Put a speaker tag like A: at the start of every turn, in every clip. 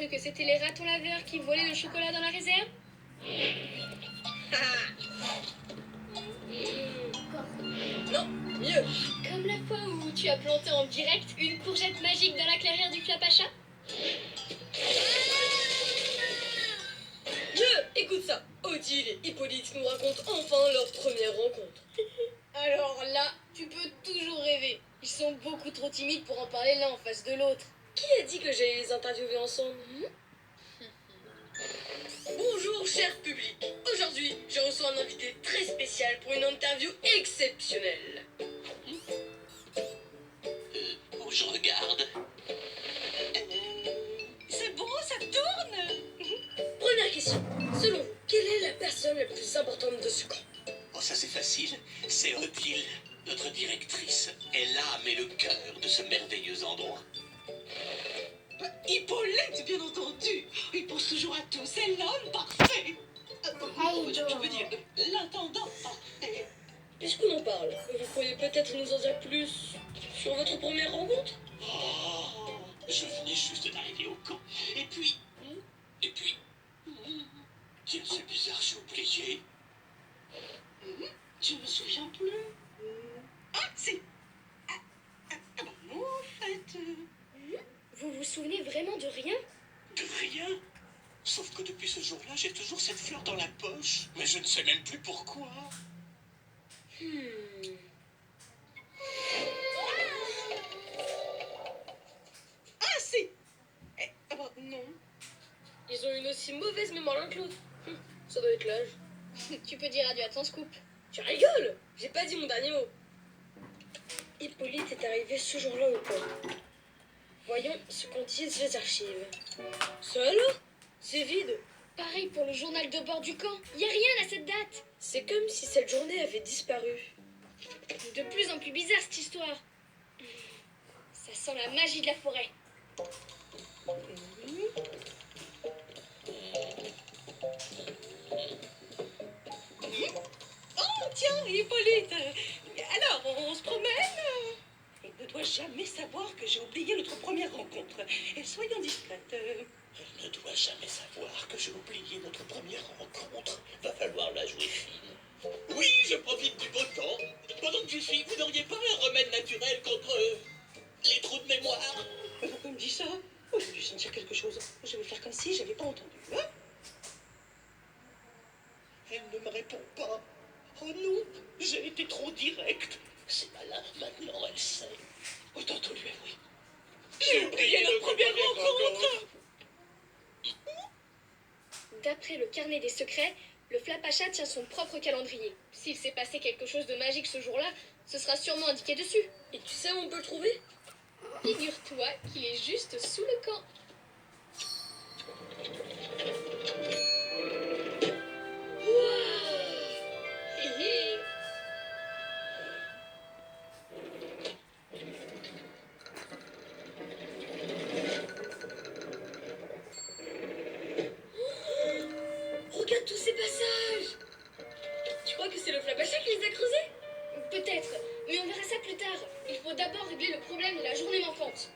A: cru que c'était les ratons laveurs qui volaient le chocolat dans la réserve?
B: Non, mieux.
A: Comme la fois où tu as planté en direct une courgette magique dans la clairière du Flapacha?
B: Mieux, écoute ça. Odile et Hippolyte nous racontent enfin leur première rencontre.
A: Alors là, tu peux toujours rêver. Ils sont beaucoup trop timides pour en parler l'un en face de l'autre.
B: Qui a dit que j'allais les interviewer ensemble? Bonjour cher public. Aujourd'hui, je reçois un invité très spécial pour une interview exceptionnelle.
C: Je regarde. C'est bon, ça tourne.
B: Première question. Selon vous, quelle est la personne la plus importante de ce camp?
C: Oh, ça c'est facile. C'est Odile, notre directrice. Elle l'âme et le cœur de ce merveilleux endroit. Hippolyte, bien entendu. Il pense toujours à tout. C'est l'homme parfait. Je peux dire l'intendant parfait.
B: Puisqu'on en parle, vous pourriez peut-être nous en dire plus sur votre première rencontre?
C: Oh, je venais juste d'arriver au camp. Et puis... Tiens, c'est bizarre, j'ai oublié. Je me souviens plus. Ah, c'est... en fait...
A: Vous vous souvenez vraiment de rien?
C: De rien. Sauf que depuis ce jour-là, j'ai toujours cette fleur dans la poche. Mais je ne sais même plus pourquoi. Ah, si. Non.
B: Ils ont une aussi mauvaise mémoire l'un que l'autre. Ça doit être l'âge.
A: Tu peux dire adieu à ton scoop.
B: Tu rigoles? J'ai pas dit mon dernier mot. Hippolyte est arrivé ce jour-là au camp. Voyons ce qu'en disent les archives. Ça alors? C'est vide.
A: Pareil pour le journal de bord du camp. Y a rien à cette date.
B: C'est comme si cette journée avait disparu.
A: De plus en plus bizarre cette histoire. Ça sent la magie de la forêt.
D: Oh, tiens, Hippolyte. Alors, on se promène? Il ne doit jamais savoir que j'ai oublié notre première rencontre. Et soyons discrètes.
C: Elle ne doit jamais savoir que j'ai oublié notre première rencontre. Va falloir la jouer fine. Oui, je profite du beau temps. Pendant que j'y suis, vous n'auriez pas un remède naturel contre les trous de mémoire?
D: Mais pourquoi il me dit ça? Oh, j'ai dû sentir quelque chose. Je vais faire comme si j'avais pas entendu. Hein?
C: Elle ne me répond pas. Oh non, j'ai été trop direct. C'est malin, maintenant elle sait. Autant tout lui avouer. J'ai oublié notre première rencontre.
A: D'après le carnet des secrets, le Flapacha tient son propre calendrier. S'il s'est passé quelque chose de magique ce jour-là, ce sera sûrement indiqué dessus.
B: Et tu sais où on peut le trouver?
A: Figure-toi qu'il est juste sous le camp.
B: Regarde tous ces passages. Tu crois que c'est le Flapacha qui les a creusés?
A: Peut-être, mais on verra ça plus tard. Il faut d'abord régler le problème de la journée manquante.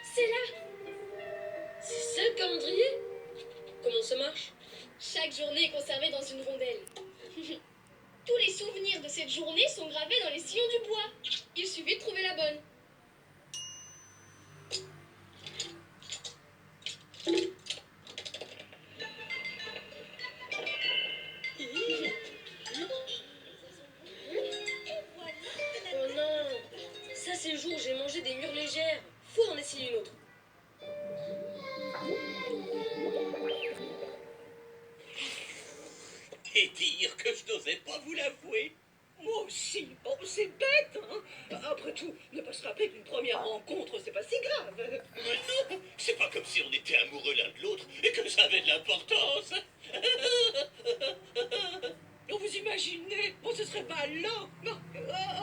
A: C'est là.
B: C'est ça le calendrier? Comment ça marche?
A: Chaque journée est conservée dans une rondelle. Tous les souvenirs de cette journée sont gravés dans les sillons du bois. Il suffit de trouver la bonne.
B: Oh non, ça c'est le jour où j'ai mangé des mûres légères. Faut en essayer une autre.
C: Et dire que je n'osais pas vous l'avouer.
D: Moi aussi. Bon, c'est bête, hein? Après tout, ne pas se rappeler d'une première rencontre, c'est pas si grave.
C: Mais non, c'est pas comme si on était amoureux l'un de l'autre et que ça avait de l'importance.
D: Oh, vous imaginez? Bon, ce serait pas là. Non,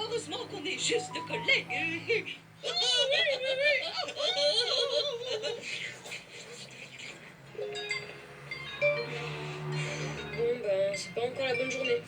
D: heureusement qu'on est juste collègues.
B: Bon ben, c'est pas encore la bonne journée.